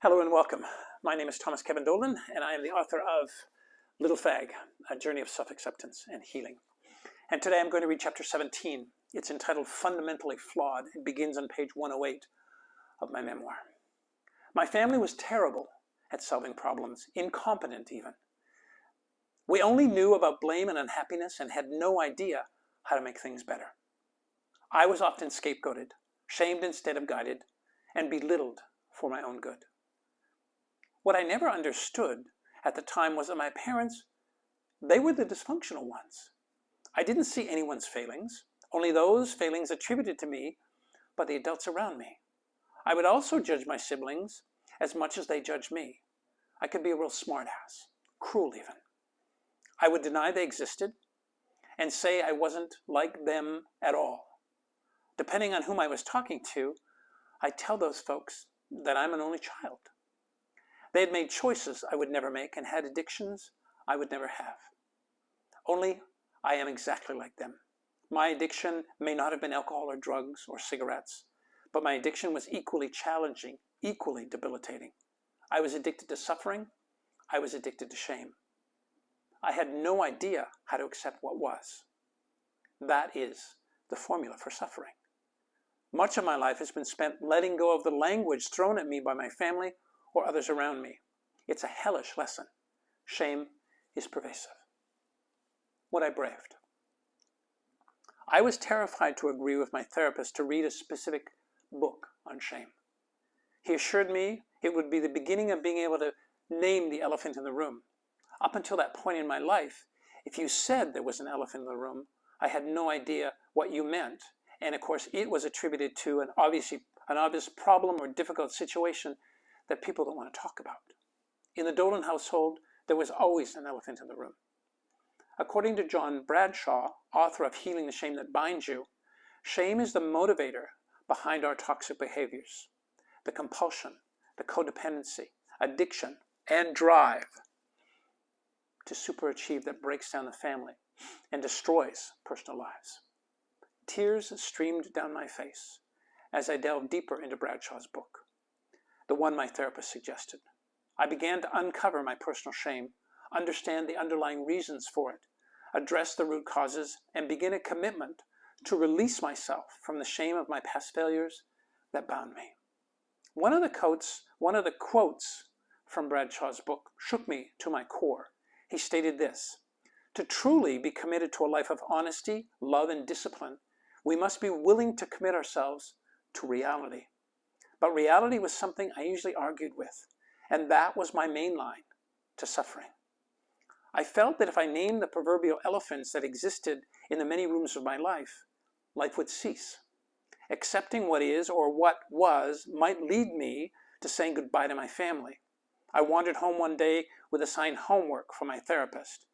Hello and welcome. My name is Thomas Kevin Dolan, and I am the author of Little Fag, A Journey of Self-Acceptance and Healing. And today I'm going to read chapter 17. It's entitled Fundamentally Flawed. It begins on page 108 of my memoir. My family was terrible at solving problems, incompetent even. We only knew about blame and unhappiness and had no idea how to make things better. I was often scapegoated, shamed instead of guided, and belittled for my own good. What I never understood at the time was that my parents, they were the dysfunctional ones. I didn't see anyone's failings, only those failings attributed to me by the adults around me. I would also judge my siblings as much as they judged me. I could be a real smartass, cruel even. I would deny they existed and say I wasn't like them at all. Depending on whom I was talking to, I'd tell those folks that I'm an only child. They had made choices I would never make and had addictions I would never have. Only I am exactly like them. My addiction may not have been alcohol or drugs or cigarettes, but my addiction was equally challenging, equally debilitating. I was addicted to suffering. I was addicted to shame. I had no idea how to accept what was. That is the formula for suffering. Much of my life has been spent letting go of the language thrown at me by my family or others around me. It's a hellish lesson. Shame is pervasive. What I braved. I was terrified to agree with my therapist to read a specific book on shame. He assured me it would be the beginning of being able to name the elephant in the room. Up until that point in my life, if you said there was an elephant in the room, I had no idea what you meant. And of course, it was attributed to an obvious problem or difficult situation that people don't want to talk about. In the Dolan household, there was always an elephant in the room. According to John Bradshaw, author of Healing the Shame That Binds You, shame is the motivator behind our toxic behaviors, the compulsion, the codependency, addiction, and drive to superachieve that breaks down the family and destroys personal lives. Tears streamed down my face as I delved deeper into Bradshaw's book, the one my therapist suggested. I began to uncover my personal shame, understand the underlying reasons for it, address the root causes, and begin a commitment to release myself from the shame of my past failures that bound me. One of the quotes from Bradshaw's book shook me to my core. He stated this: "To truly be committed to a life of honesty, love, and discipline, we must be willing to commit ourselves to reality." But reality was something I usually argued with, and that was my main line to suffering. I felt that if I named the proverbial elephants that existed in the many rooms of my life, life would cease. Accepting what is or what was might lead me to saying goodbye to my family. I wandered home one day with assigned homework from my therapist.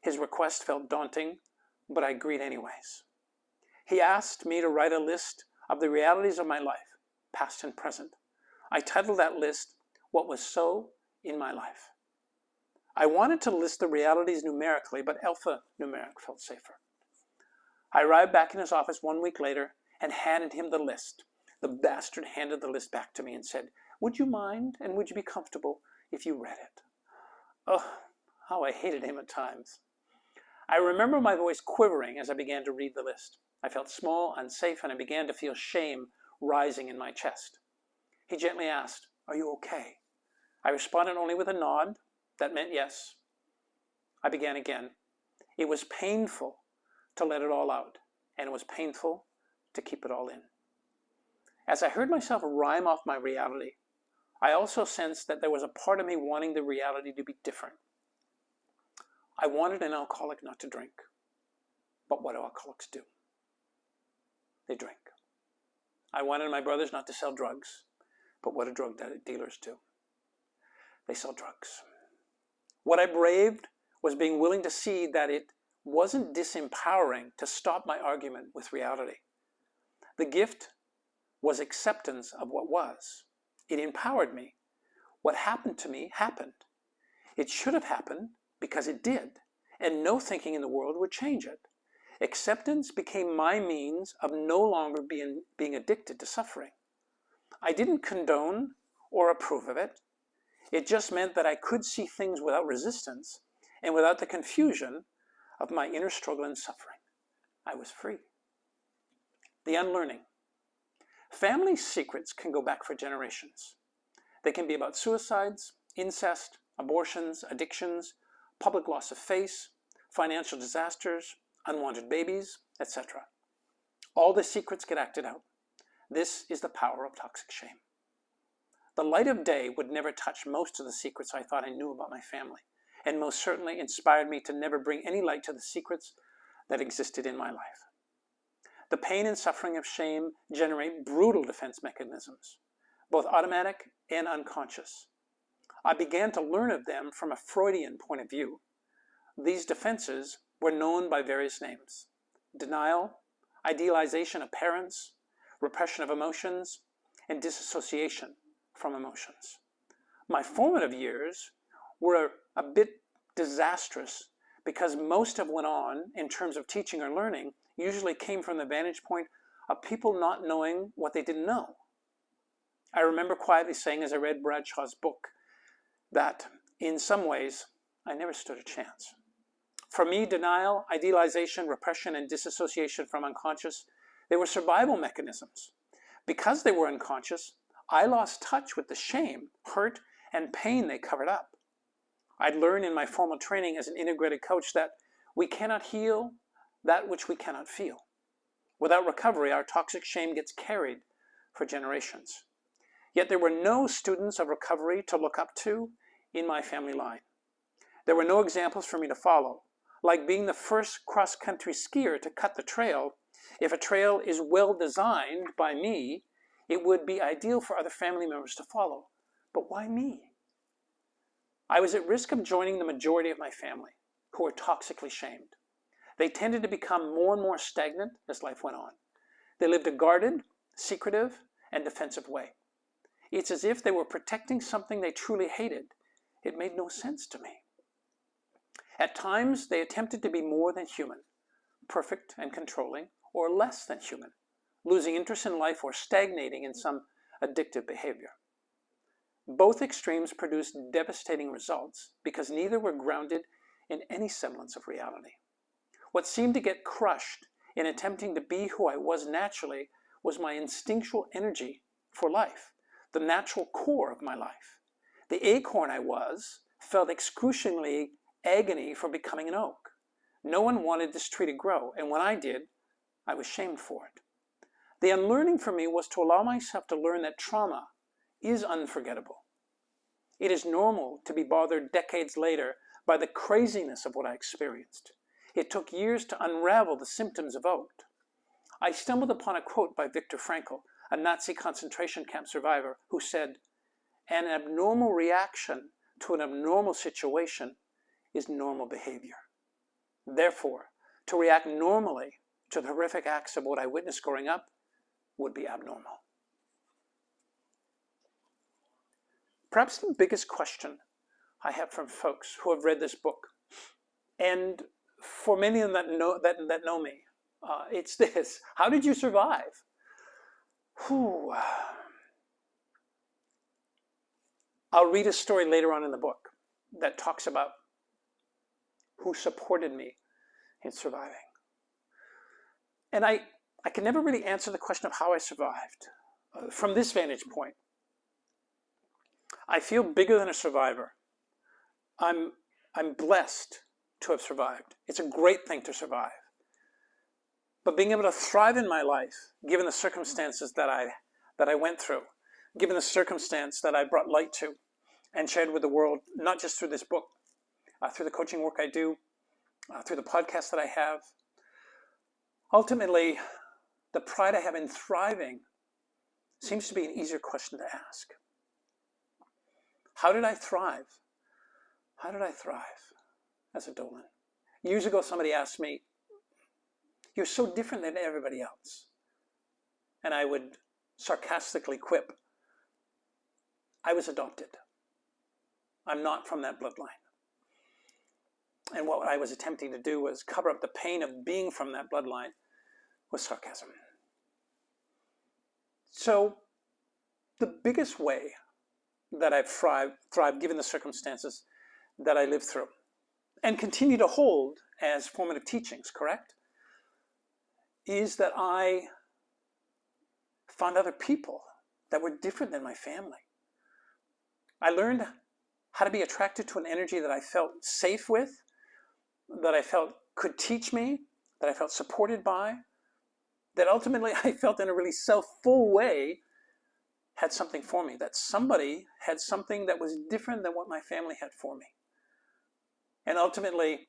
His request felt daunting, but I agreed anyways. He asked me to write a list of the realities of my life, past and present. I titled that list, What Was So in My Life. I wanted to list the realities numerically, but alphanumeric felt safer. I arrived back in his office 1 week later and handed him the list. The bastard handed the list back to me and said, "Would you mind and would you be comfortable if you read it?" Oh, how I hated him at times. I remember my voice quivering as I began to read the list. I felt small, unsafe, and I began to feel shame rising in my chest. He gently asked, "Are you okay?" I responded only with a nod. That meant yes. I began again. It was painful to let it all out, and it was painful to keep it all in. As I heard myself rhyme off my reality, I also sensed that there was a part of me wanting the reality to be different. I wanted an alcoholic not to drink. But what do alcoholics do? They drink. I wanted my brothers not to sell drugs. But what do drug dealers do? They sell drugs. What I braved was being willing to see that it wasn't disempowering to stop my argument with reality. The gift was acceptance of what was. It empowered me. What happened to me happened. It should have happened because it did, and no thinking in the world would change it. Acceptance became my means of no longer being addicted to suffering. I didn't condone or approve of it. It just meant that I could see things without resistance and without the confusion of my inner struggle and suffering. I was free. The unlearning. Family secrets can go back for generations. They can be about suicides, incest, abortions, addictions, public loss of face, financial disasters, unwanted babies, etc. All the secrets get acted out. This is the power of toxic shame. The light of day would never touch most of the secrets I thought I knew about my family, and most certainly inspired me to never bring any light to the secrets that existed in my life. The pain and suffering of shame generate brutal defense mechanisms, both automatic and unconscious. I began to learn of them from a Freudian point of view. These defenses were known by various names: denial, idealization of parents, repression of emotions, and disassociation from emotions. My formative years were a bit disastrous because most of what went on in terms of teaching or learning usually came from the vantage point of people not knowing what they didn't know. I remember quietly saying as I read Bradshaw's book that in some ways I never stood a chance. For me, denial, idealization, repression, and disassociation from unconscious, they were survival mechanisms. Because they were unconscious, I lost touch with the shame, hurt, and pain they covered up. I'd learned in my formal training as an integrated coach that we cannot heal that which we cannot feel. Without recovery, our toxic shame gets carried for generations. Yet there were no students of recovery to look up to in my family line. There were no examples for me to follow. Like being the first cross-country skier to cut the trail, if a trail is well designed by me, it would be ideal for other family members to follow. But why me? I was at risk of joining the majority of my family, who were toxically shamed. They tended to become more and more stagnant as life went on. They lived a guarded, secretive, and defensive way. It's as if they were protecting something they truly hated. It made no sense to me. At times, they attempted to be more than human, perfect and controlling, or less than human, losing interest in life or stagnating in some addictive behavior. Both extremes produced devastating results because neither were grounded in any semblance of reality. What seemed to get crushed in attempting to be who I was naturally was my instinctual energy for life, the natural core of my life. The acorn I was felt excruciatingly agony for becoming an oak. No one wanted this tree to grow, and when I did, I was shamed for it. The unlearning for me was to allow myself to learn that trauma is unforgettable. It is normal to be bothered decades later by the craziness of what I experienced. It took years to unravel the symptoms evoked. I stumbled upon a quote by Viktor Frankl, a Nazi concentration camp survivor, who said, "An abnormal reaction to an abnormal situation is normal behavior. Therefore, to react normally to the horrific acts of what I witnessed growing up would be abnormal." Perhaps the biggest question I have from folks who have read this book, and for many of them that know me, it's this: how did you survive? Whew. I'll read a story later on in the book that talks about who supported me in surviving. And I can never really answer the question of how I survived. From this vantage point, I feel bigger than a survivor. I'm blessed to have survived. It's a great thing to survive. But being able to thrive in my life, given the circumstances that I went through, given the circumstance that I brought light to and shared with the world, not just through this book, through the coaching work I do, through the podcast that I have, ultimately, the pride I have in thriving seems to be an easier question to ask. How did I thrive? How did I thrive as a Dolan? Years ago, somebody asked me, "You're so different than everybody else." And I would sarcastically quip, "I was adopted. I'm not from that bloodline." And what I was attempting to do was cover up the pain of being from that bloodline with sarcasm. So the biggest way that I've thrived given the circumstances that I lived through and continue to hold as formative teachings, correct? Is that I found other people that were different than my family. I learned how to be attracted to an energy that I felt safe with, that I felt could teach me, that I felt supported by, that ultimately I felt in a really self-full way had something for me, that somebody had something that was different than what my family had for me. And ultimately,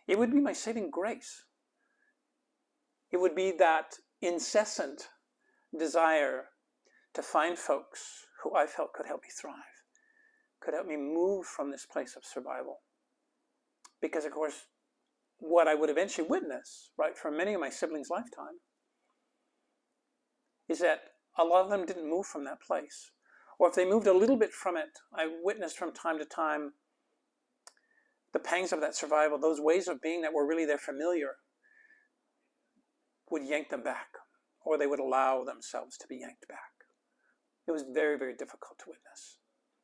it would be my saving grace. It would be that incessant desire to find folks who I felt could help me thrive, could help me move from this place of survival. Because, of course, what I would eventually witness, right, for many of my siblings' lifetime, is that a lot of them didn't move from that place. Or if they moved a little bit from it, I witnessed from time to time the pangs of that survival, those ways of being that were really their familiar, would yank them back, or they would allow themselves to be yanked back. It was very, very difficult to witness.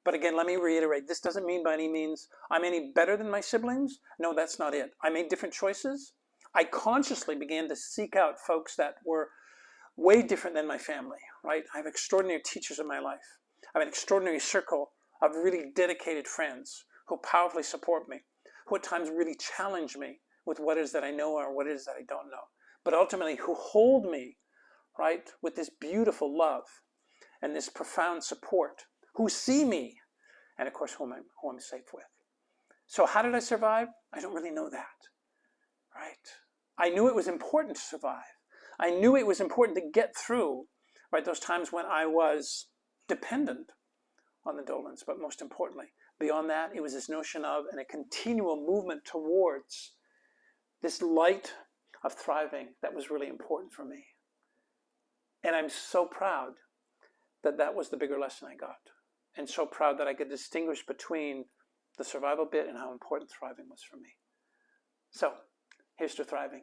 But again, let me reiterate, this doesn't mean by any means I'm any better than my siblings. No, that's not it. I made different choices. I consciously began to seek out folks that were way different than my family, right? I have extraordinary teachers in my life. I have an extraordinary circle of really dedicated friends who powerfully support me, who at times really challenge me with what it is that I know or what it is that I don't know, but ultimately who hold me, right, with this beautiful love and this profound support, who see me, and of course, who I'm safe with. So how did I survive? I don't really know that, right? I knew it was important to survive. I knew it was important to get through, right, those times when I was dependent on the Dolans, but most importantly, beyond that, it was this notion of and a continual movement towards this light of thriving that was really important for me. And I'm so proud that that was the bigger lesson I got, and so proud that I could distinguish between the survival bit and how important thriving was for me. So here's to thriving.